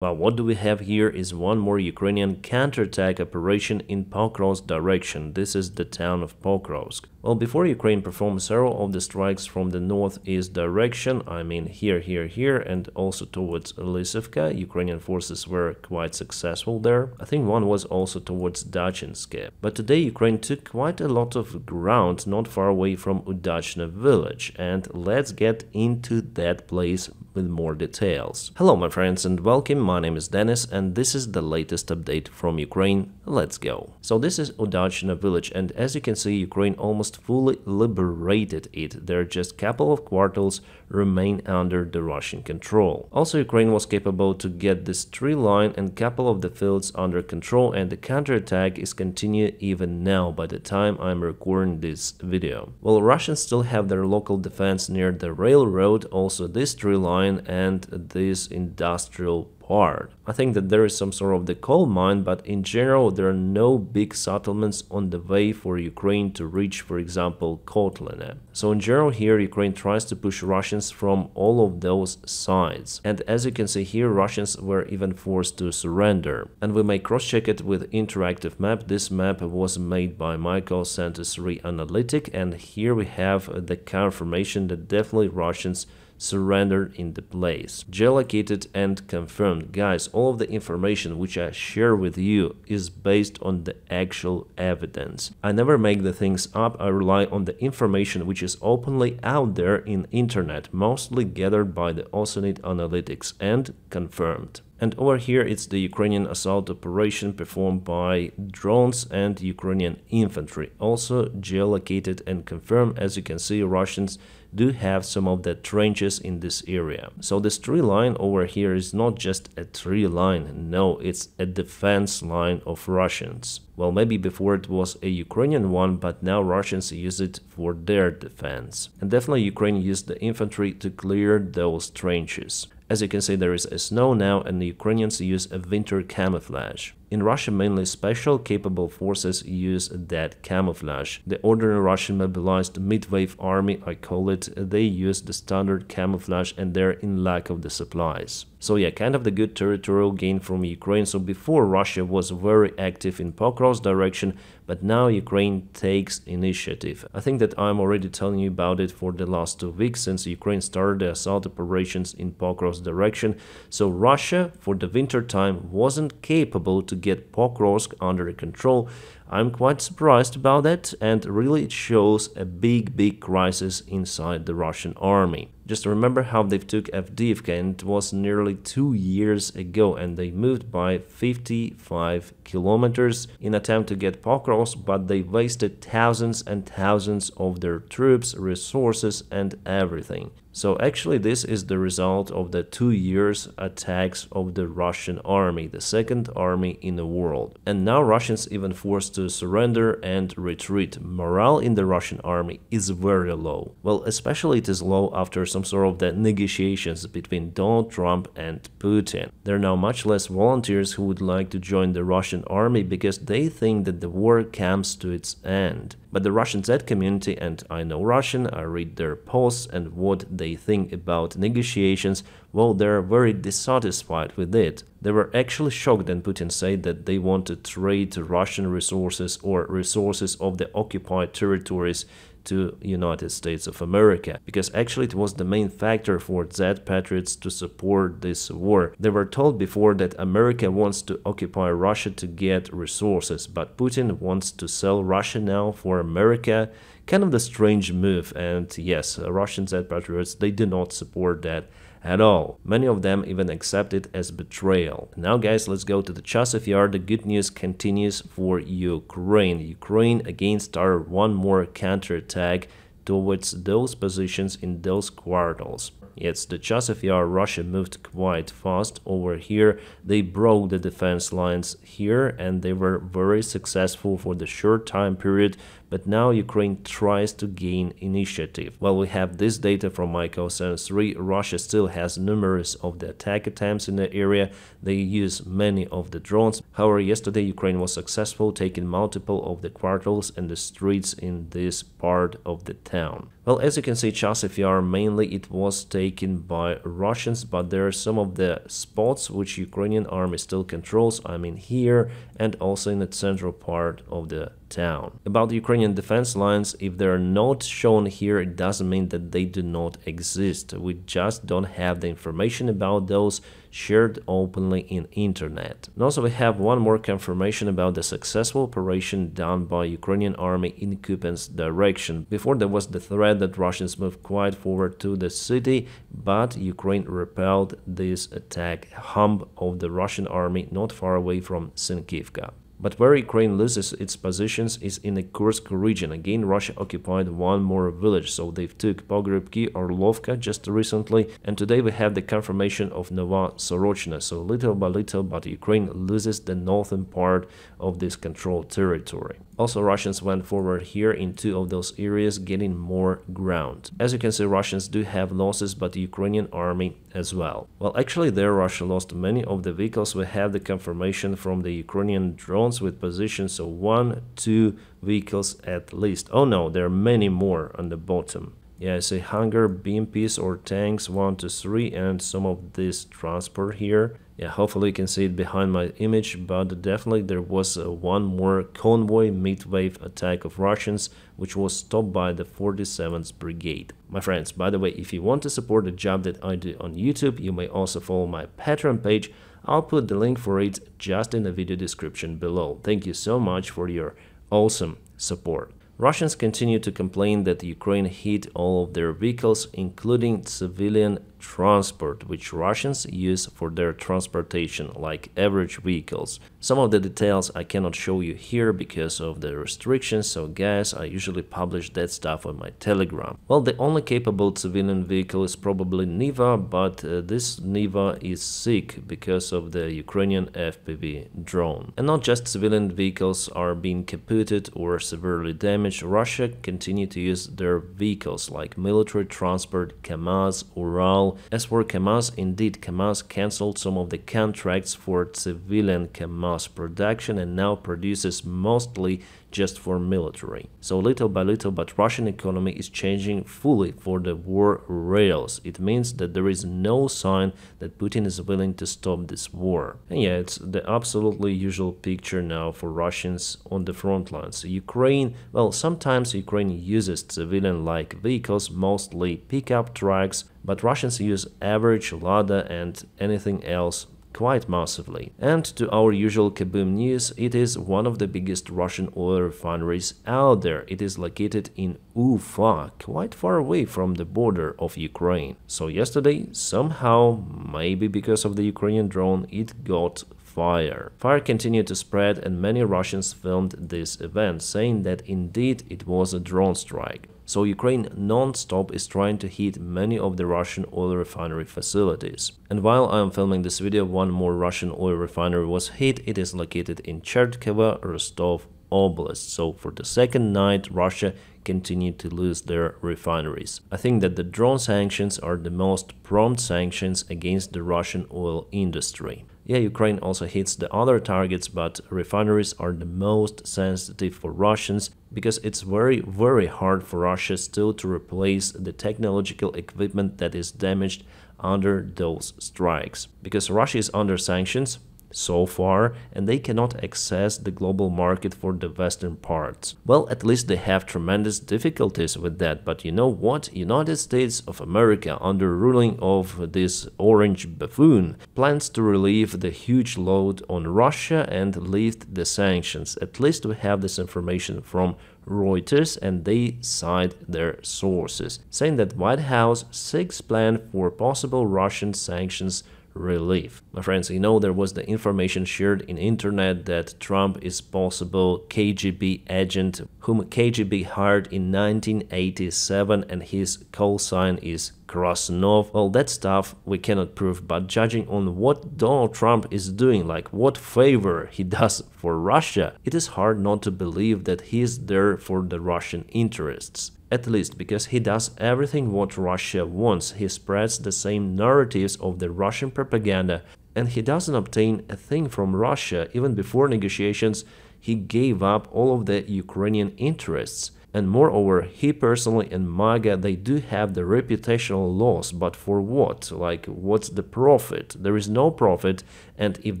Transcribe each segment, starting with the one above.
Well, what do we have here is one more Ukrainian counterattack operation in Pokrovsk direction. This is the town of Pokrovsk. Well, before Ukraine performed several of the strikes from the northeast direction, I mean here, and also towards Lysivka, Ukrainian forces were quite successful there. I think one was also towards Dachinske. But today Ukraine took quite a lot of ground not far away from Udachne village, and let's get into that place with more details. Hello my friends and welcome, my name is Dennis and this is the latest update from Ukraine. Let's go. So this is Udachne village, and as you can see, Ukraine almost fully liberated it. There are just a couple of quarters remain under the Russian control. Also, Ukraine was capable to get this tree line and couple of the fields under control, and the counterattack is continuing even now by the time I'm recording this video. Well, Russians still have their local defense near the railroad, also this tree line and this industrial part. I think that there is some sort of the coal mine, but in general there are no big settlements on the way for Ukraine to reach, for example, Kotlina. So in general here Ukraine tries to push Russians from all of those sides. And as you can see here, Russians were even forced to surrender. And we may cross-check it with interactive map. This map was made by Michael Santos Analytic, and here we have the confirmation that definitely Russians surrendered in the place. Geolocated and confirmed. Guys, all of the information which I share with you is based on the actual evidence. I never make the things up, I rely on the information which is openly out there in internet, mostly gathered by the Oceanid Analytics and confirmed. And over here it's the Ukrainian assault operation performed by drones and Ukrainian infantry, also geolocated and confirmed. As you can see, Russians do have some of the trenches in this area. So this tree line over here is not just a tree line, no, it's a defense line of Russians. Well, maybe before it was a Ukrainian one, but now Russians use it for their defense. And definitely Ukraine used the infantry to clear those trenches. As you can see, there is a snow now, and the Ukrainians use a winter camouflage. In Russia, mainly special capable forces use that camouflage. The ordinary Russian mobilized mid-wave army, I call it, they use the standard camouflage and they're in lack of the supplies. So yeah, kind of the good territorial gain from Ukraine. So before Russia was very active in Pokrovsk direction, but now Ukraine takes initiative. I think that I'm already telling you about it for the last 2 weeks since Ukraine started the assault operations in Pokrovsk direction. So Russia, for the winter time, wasn't capable to get Pokrovsk under control. I'm quite surprised about that, and really it shows a big crisis inside the Russian army. Just remember how they took Avdiivka, and it was nearly 2 years ago, and they moved by 55 kilometers in attempt to get Pokrovsk, but they wasted thousands and thousands of their troops, resources and everything. So actually this is the result of the 2 years attacks of the Russian army, the second army in the world. And now Russians even forced to surrender and retreat. Morale in the Russian army is very low. Well, especially it is low after some sort of the negotiations between Donald Trump and Putin. There are now much less volunteers who would like to join the Russian army because they think that the war comes to its end. But the Russian Z community, and I know Russian, I read their posts and what they think about negotiations, well, they're very dissatisfied with it. They were actually shocked when Putin said that they want to trade Russian resources or resources of the occupied territories to United States of America, because actually it was the main factor for Z patriots to support this war. They were told before that America wants to occupy Russia to get resources, but Putin wants to sell Russia now for America. Kind of the strange move, and yes, Russian Z patriots, they do not support that at all. Many of them even accept it as betrayal. Now guys, let's go to the Chasiv Yar. The good news continues for Ukraine. Ukraine again started one more counterattack towards those positions in those quarters. Yes, the Chasiv Yar, Russia moved quite fast over here. They broke the defense lines here and they were very successful for the short time period, but now Ukraine tries to gain initiative. Well, we have this data from MyCoSense3. Russia still has numerous of the attack attempts in the area. They use many of the drones. However, yesterday Ukraine was successful, taking multiple of the quarters and the streets in this part of the town. Well, as you can see, Chasiv Yar mainly it was taken by Russians, but there are some of the spots which Ukrainian army still controls, I mean here and also in the central part of the town. About the Ukrainian defense lines, if they're not shown here, it doesn't mean that they do not exist. We just don't have the information about those shared openly in internet. And also we have one more confirmation about the successful operation done by Ukrainian army in Kupiansk direction. Before there was the threat that Russians moved quite forward to the city, but Ukraine repelled this attack hump of the Russian army not far away from Sinkivka. But where Ukraine loses its positions is in the Kursk region. Again, Russia occupied one more village, so they took Pokrovsk, Orlovka just recently, and today we have the confirmation of Nova Sorochna. So little by little, but Ukraine loses the northern part of this controlled territory. Also, Russians went forward here in two of those areas, getting more ground. As you can see, Russians do have losses, but the Ukrainian army as well. Well, actually there Russia lost many of the vehicles. We have the confirmation from the Ukrainian drones with positions of 1, 2 vehicles at least. Oh no, there are many more on the bottom. Yeah, I see Hunger, BMPs or tanks 1 to 3 and some of this transport here. Yeah, hopefully you can see it behind my image, but definitely there was one more convoy mid-wave attack of Russians, which was stopped by the 47th Brigade. My friends, by the way, if you want to support the job that I do on YouTube, you may also follow my Patreon page. I'll put the link for it just in the video description below. Thank you so much for your awesome support. Russians continue to complain that Ukraine hit all of their vehicles, including civilian transport, which Russians use for their transportation, like average vehicles. Some of the details I cannot show you here because of the restrictions, so guys, I usually publish that stuff on my Telegram. Well, the only capable civilian vehicle is probably Niva, but this Niva is sick because of the Ukrainian FPV drone. And not just civilian vehicles are being kaputted or severely damaged. Russia continue to use their vehicles like military transport, KAMAZ, Ural. As for KAMAZ, indeed KAMAZ cancelled some of the contracts for civilian KAMAZ production and now produces mostly just for military. So little by little, but Russian economy is changing fully for the war rails. It means that there is no sign that Putin is willing to stop this war. And yeah, it's the absolutely usual picture now for Russians on the front lines. Ukraine, well, sometimes Ukraine uses civilian-like vehicles, mostly pickup trucks, but Russians use average Lada and anything else quite massively. And to our usual kaboom news, it is one of the biggest Russian oil refineries out there. It is located in Ufa, quite far away from the border of Ukraine. So yesterday, somehow, maybe because of the Ukrainian drone, it got fire. Fire continued to spread and many Russians filmed this event, saying that indeed it was a drone strike. So Ukraine non-stop is trying to hit many of the Russian oil refinery facilities. And while I am filming this video, one more Russian oil refinery was hit. It is located in Chertkova, Rostov Oblast. So for the second night, Russia continued to lose their refineries. I think that the drone sanctions are the most prompt sanctions against the Russian oil industry. Yeah, Ukraine also hits the other targets, but refineries are the most sensitive for Russians because it's very hard for Russia still to replace the technological equipment that is damaged under those strikes. Because Russia is under sanctions so far, and they cannot access the global market for the western parts. Well, at least they have tremendous difficulties with that, but you know what? United States of America, under ruling of this orange buffoon, plans to relieve the huge load on Russia and lift the sanctions. At least we have this information from Reuters, and they cite their sources, saying that White House seeks plan for possible Russian sanctions relief. My friends, there was the information shared in internet that Trump is possible KGB agent whom KGB hired in 1987 and his call sign is Krasnov. Well, that stuff we cannot prove, but judging on what Donald Trump is doing, like what favor he does for Russia, it is hard not to believe that he is there for the Russian interests. At least because he does everything what Russia wants. He spreads the same narratives of the Russian propaganda, and he doesn't obtain a thing from Russia. Even before negotiations, he gave up all of the Ukrainian interests. And moreover, he personally and MAGA, they do have the reputational loss, but for what? Like, what's the profit? There is no profit, and if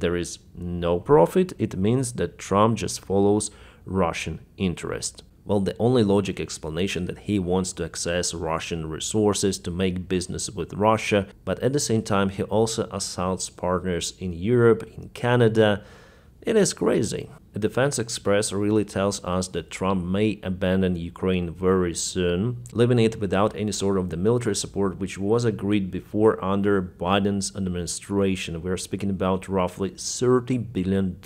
there is no profit, it means that Trump just follows Russian interest. Well, the only logic explanation that he wants to access Russian resources to make business with Russia, but at the same time he also assaults partners in Europe, in Canada. It is crazy. The Defense Express really tells us that Trump may abandon Ukraine very soon, leaving it without any sort of the military support which was agreed before under Biden's administration. We're speaking about roughly $30 billion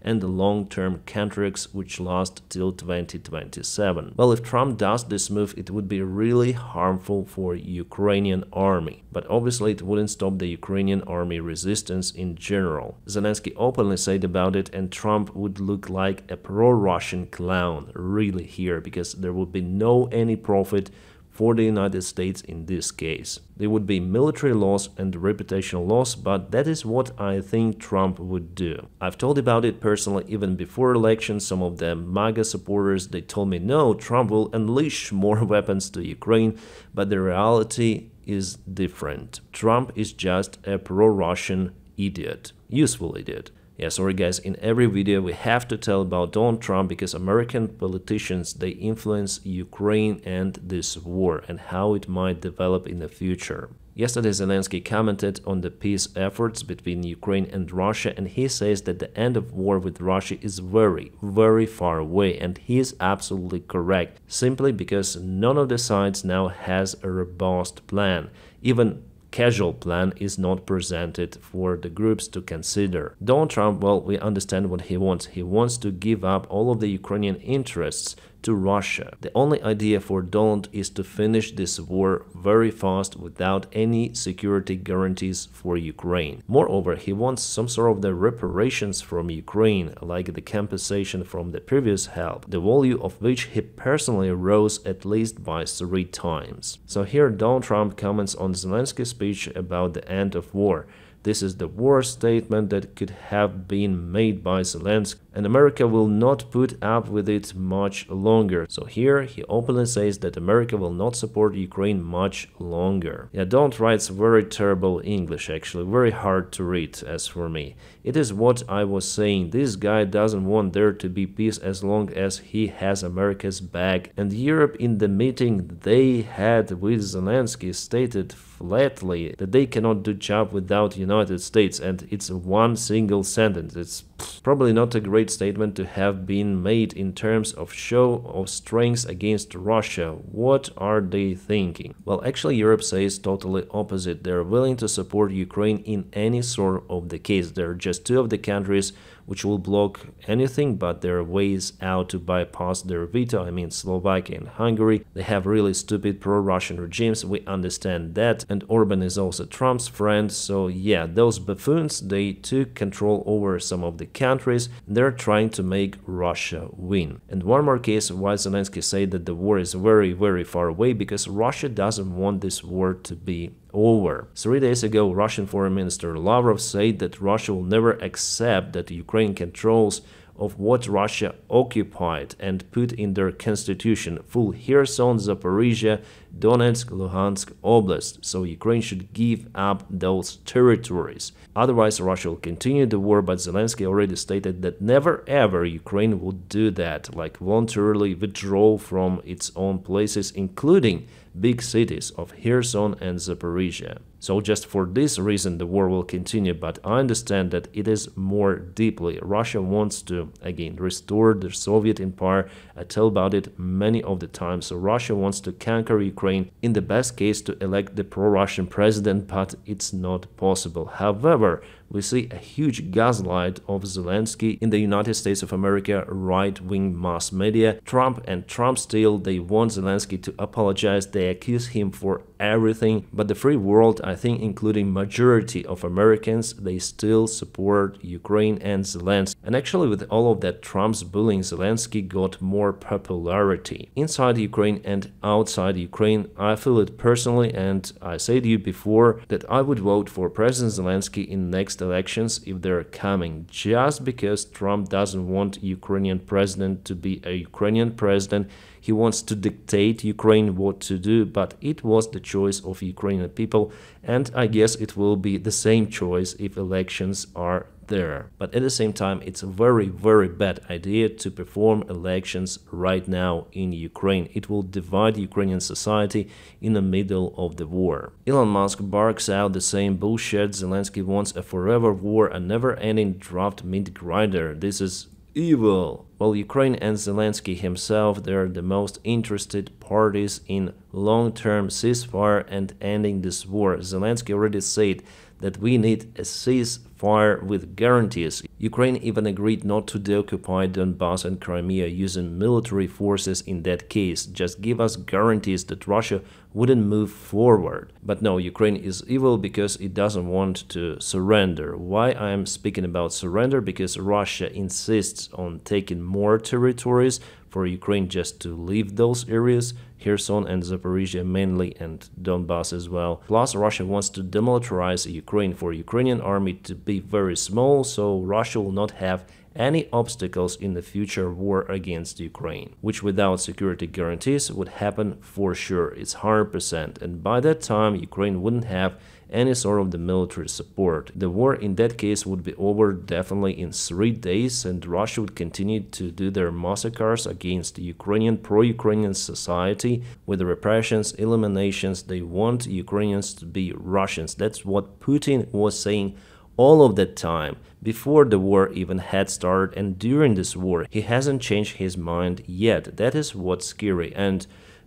and long-term contracts which last till 2027. Well, if Trump does this move, it would be really harmful for Ukrainian army. But obviously it wouldn't stop the Ukrainian army resistance in general. Zelensky openly said about it, and Trump would look like a pro-Russian clown really here, because there would be no any profit for the United States in this case. There would be military loss and reputational loss, but that is what I think Trump would do. I've told about it personally even before election. Some of the MAGA supporters, they told me no, Trump will unleash more weapons to Ukraine, but the reality is different. Trump is just a pro-Russian idiot, useful idiot. Yeah, sorry guys, in every video we have to tell about Donald Trump because American politicians, they influence Ukraine and this war and how it might develop in the future. Yesterday Zelensky commented on the peace efforts between Ukraine and Russia, and he says that the end of war with Russia is very, very far away, and he is absolutely correct, simply because none of the sides now has a robust plan. Even casual plan is not presented for the groups to consider. Donald Trump, well, we understand what he wants. He wants to give up all of the Ukrainian interests to Russia. The only idea for Donald is to finish this war very fast without any security guarantees for Ukraine. Moreover, he wants some sort of the reparations from Ukraine, like the compensation from the previous help, the value of which he personally rose at least by 3 times. So here Donald Trump comments on Zelensky's speech about the end of war. This is the worst statement that could have been made by Zelensky, and America will not put up with it much longer. So here he openly says that America will not support Ukraine much longer. Yeah, Donald writes very terrible English, actually, very hard to read as for me. It is what I was saying, this guy doesn't want there to be peace as long as he has America's back. And Europe, in the meeting they had with Zelensky, stated flatly that they cannot do job without United States, and it's one single sentence. It's probably not a great statement to have been made in terms of show of strength against Russia. What are they thinking? Well, actually Europe says totally opposite. They're willing to support Ukraine in any sort of the case. There are just 2 of the countries which will block anything, but there are ways out to bypass their veto. I mean Slovakia and Hungary. They have really stupid pro-Russian regimes, we understand that, and Orban is also Trump's friend. So yeah, those buffoons, they took control over some of the countries. They're trying to make Russia win. And one more case why Zelensky said that the war is very, very far away, because Russia doesn't want this war to be over. 3 days ago, Russian Foreign Minister Lavrov said that Russia will never accept that Ukraine controls of what Russia occupied and put in their constitution, full Kherson, Zaporizhia, Donetsk, Luhansk Oblast, so Ukraine should give up those territories. Otherwise, Russia will continue the war, but Zelensky already stated that never ever Ukraine would do that, like voluntarily withdraw from its own places, including big cities of Kherson and Zaporizhia. So just for this reason the war will continue, but I understand that it is more deeply. Russia wants to, again, restore the Soviet Empire. I tell about it many of the times. So Russia wants to conquer Ukraine Ukraine, in the best case to elect the pro-Russian president, but it's not possible. However, we see a huge gaslight of Zelensky in the United States of America right-wing mass media. Trump and Trump still, they want Zelensky to apologize, they accuse him for everything, but the free world, I think including majority of Americans, they still support Ukraine and Zelensky. And actually with all of that, Trump's bullying Zelensky got more popularity. Inside Ukraine and outside Ukraine, I feel it personally, and I said to you before that I would vote for President Zelensky in next elections if they're coming, just because Trump doesn't want Ukrainian president to be a Ukrainian president. He wants to dictate Ukraine what to do, but it was the choice of Ukrainian people, and I guess it will be the same choice if elections are there. But at the same time, it's a very, very bad idea to perform elections right now in Ukraine. It will divide Ukrainian society in the middle of the war. Elon Musk barks out the same bullshit. Zelensky wants a forever war, a never-ending draft meat grinder. This is evil. Well, Ukraine and Zelensky himself, they're the most interested parties in long-term ceasefire and ending this war. Zelensky already said that we need a ceasefire with guarantees. Ukraine even agreed not to deoccupy Donbass and Crimea using military forces in that case. Just give us guarantees that Russia wouldn't move forward. But no, Ukraine is evil because it doesn't want to surrender. Why I'm speaking about surrender? Because Russia insists on taking more territories for Ukraine just to leave those areas, Kherson and Zaporizhia mainly, and Donbass as well. Plus, Russia wants to demilitarize Ukraine for Ukrainian army to be very small, so Russia will not have any obstacles in the future war against Ukraine, which without security guarantees would happen for sure. It's 100%, and by that time Ukraine wouldn't have any sort of the military support. The war in that case would be over definitely in 3 days, and Russia would continue to do their massacres against Ukrainian, pro-Ukrainian society with the repressions, eliminations. They want Ukrainians to be Russians. That's what Putin was saying all of that time, before the war even had started, and during this war. He hasn't changed his mind yet. That is what's scary, and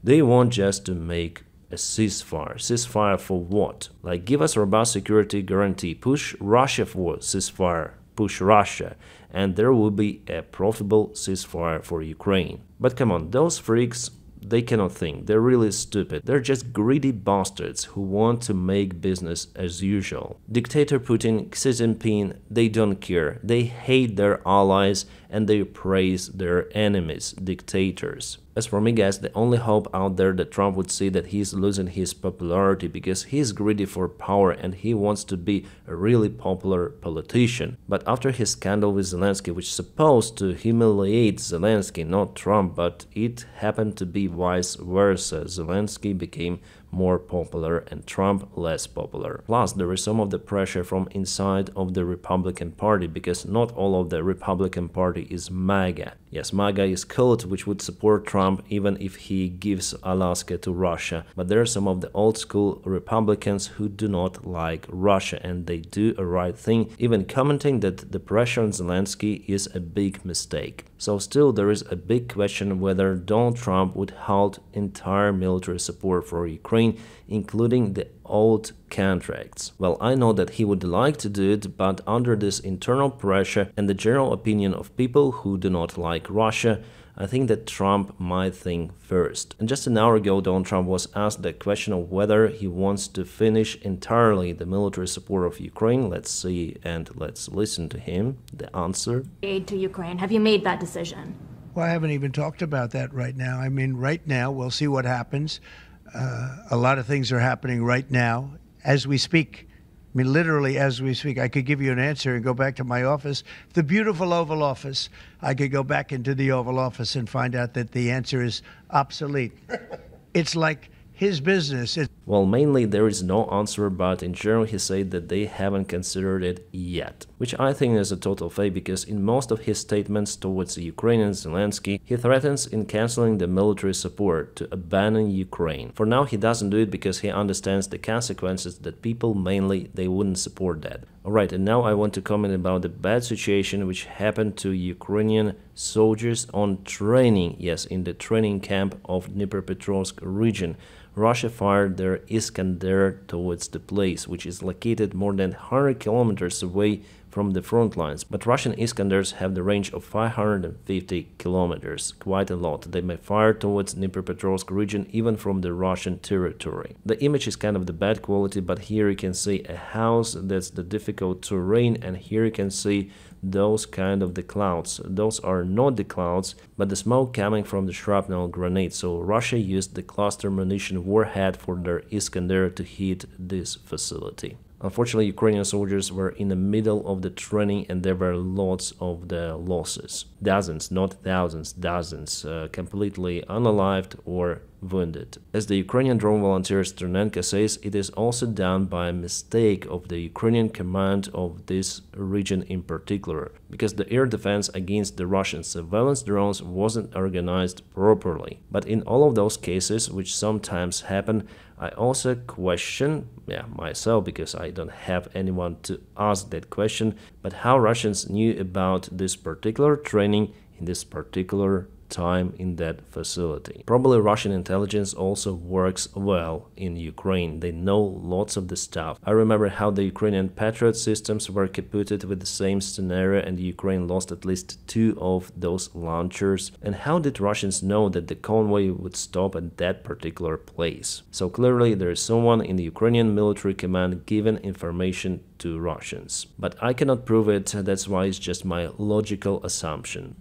they want just to make a ceasefire. Ceasefire for what? Like, give us robust security guarantee, push Russia for ceasefire, push Russia, and there will be a profitable ceasefire for Ukraine. But come on, those freaks, they cannot think. They're really stupid. They're just greedy bastards who want to make business as usual. Dictator Putin, Xi Jinping, they don't care. They hate their allies and they praise their enemies, dictators. As for me, guys, the only hope out there that Trump would see that he's losing his popularity because he's greedy for power and he wants to be a really popular politician. But after his scandal with Zelensky, which is supposed to humiliate Zelensky, not Trump, but it happened to be vice versa. Zelensky became more popular and Trump less popular. Plus, there is some of the pressure from inside of the Republican Party, because not all of the Republican Party is MAGA. Yes, MAGA is cult, which would support Trump even if he gives Alaska to Russia. But there are some of the old school Republicans who do not like Russia, and they do a right thing, even commenting that the pressure on Zelensky is a big mistake. So still there is a big question whether Donald Trump would halt entire military support for Ukraine, including the old contracts. Well, I know that he would like to do it, but under this internal pressure and the general opinion of people who do not like Russia, I think that Trump might think first. And just an hour ago, Donald Trump was asked the question of whether he wants to finish entirely the military support of Ukraine. Let's see and let's listen to him. The answer. Aid to Ukraine. Have you made that decision? Well, I haven't even talked about that right now. I mean, right now, we'll see what happens. A lot of things are happening right now as we speak. I mean, literally as we speak. I could give you an answer and go back to my office, the beautiful Oval Office. I could go back into the Oval Office and find out that the answer is obsolete. It's like his business. Well, mainly there is no answer, but in general he said that they haven't considered it yet, which I think is a total fake because in most of his statements towards the Ukrainian Zelensky, he threatens in canceling the military support to abandon Ukraine. For now, he doesn't do it because he understands the consequences that people mainly they wouldn't support that. Alright, and now I want to comment about the bad situation which happened to Ukrainian soldiers on training, yes, in the training camp of Dnipropetrovsk region. Russia fired their Iskander towards the place, which is located more than 100 kilometers away from the front lines, but Russian Iskanders have the range of 550 kilometers, quite a lot. They may fire towards Dnipropetrovsk region even from the Russian territory. The image is kind of the bad quality, but here you can see a house that's the difficult terrain, and here you can see those kind of the clouds. Those are not the clouds, but the smoke coming from the shrapnel grenade. So Russia used the cluster munition warhead for their Iskander to hit this facility. Unfortunately, Ukrainian soldiers were in the middle of the training and there were lots of the losses. Dozens, not thousands, dozens, completely unalived or wounded. As the Ukrainian drone volunteer Sternenko says, it is also done by a mistake of the Ukrainian command of this region in particular, because the air defense against the Russian surveillance drones wasn't organized properly. But in all of those cases, which sometimes happen, I also question, myself, because I don't have anyone to ask that question, but how Russians knew about this particular training in this particular time in that facility. Probably Russian intelligence also works well in Ukraine. They know lots of the stuff. I remember how the Ukrainian Patriot systems were kaputted with the same scenario and Ukraine lost at least 2 of those launchers. And how did Russians know that the convoy would stop at that particular place? So clearly there is someone in the Ukrainian military command giving information to Russians. But I cannot prove it, that's why it's just my logical assumption.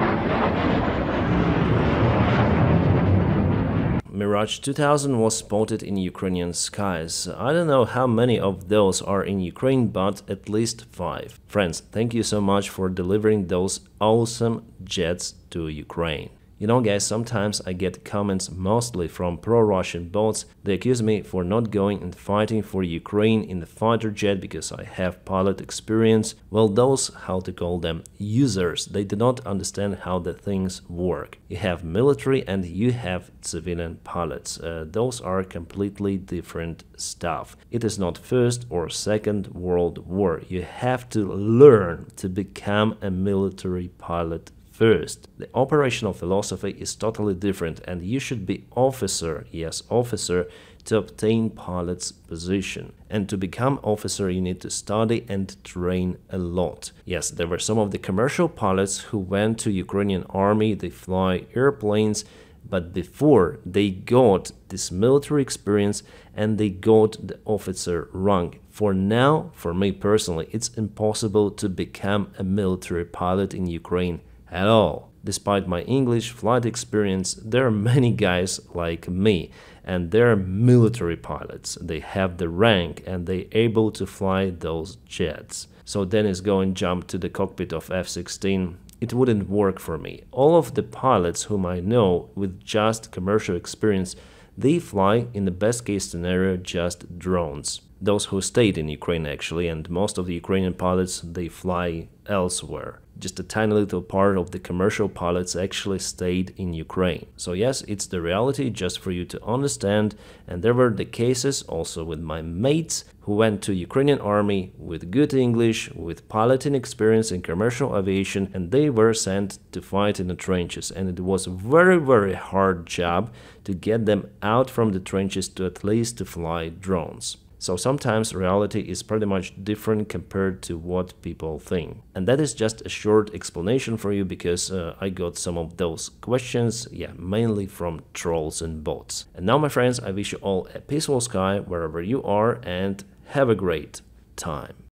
Mirage 2000 was spotted in Ukrainian skies. I don't know how many of those are in Ukraine, but at least 5. Friends, thank you so much for delivering those awesome jets to Ukraine. You know, guys, sometimes I get comments mostly from pro-Russian bots. They accuse me for not going and fighting for Ukraine in the fighter jet because I have pilot experience. Well, those, how to call them, users, they do not understand how the things work. You have military and you have civilian pilots. Those are completely different stuff. It is not First or Second World War. You have to learn to become a military pilot first. The operational philosophy is totally different and you should be officer, yes, officer, to obtain pilot's position. And to become officer you need to study and train a lot. Yes, there were some of the commercial pilots who went to Ukrainian army, they fly airplanes, but before they got this military experience and they got the officer rank. For now, for me personally, it's impossible to become a military pilot in Ukraine at all. Despite my English flight experience, there are many guys like me and they're military pilots. They have the rank and they're able to fly those jets. So Dennis going jump to the cockpit of F-16. It wouldn't work for me. All of the pilots whom I know with just commercial experience, they fly in the best case scenario just drones. Those who stayed in Ukraine actually, and most of the Ukrainian pilots, they fly elsewhere. Just a tiny little part of the commercial pilots actually stayed in Ukraine. So yes, it's the reality just for you to understand. And there were the cases also with my mates who went to Ukrainian army with good English, with piloting experience in commercial aviation, and they were sent to fight in the trenches. And it was a very, very hard job to get them out from the trenches to at least to fly drones. So sometimes reality is pretty much different compared to what people think. And that is just a short explanation for you because I got some of those questions, mainly from trolls and bots. And now, my friends, I wish you all a peaceful sky wherever you are and have a great time.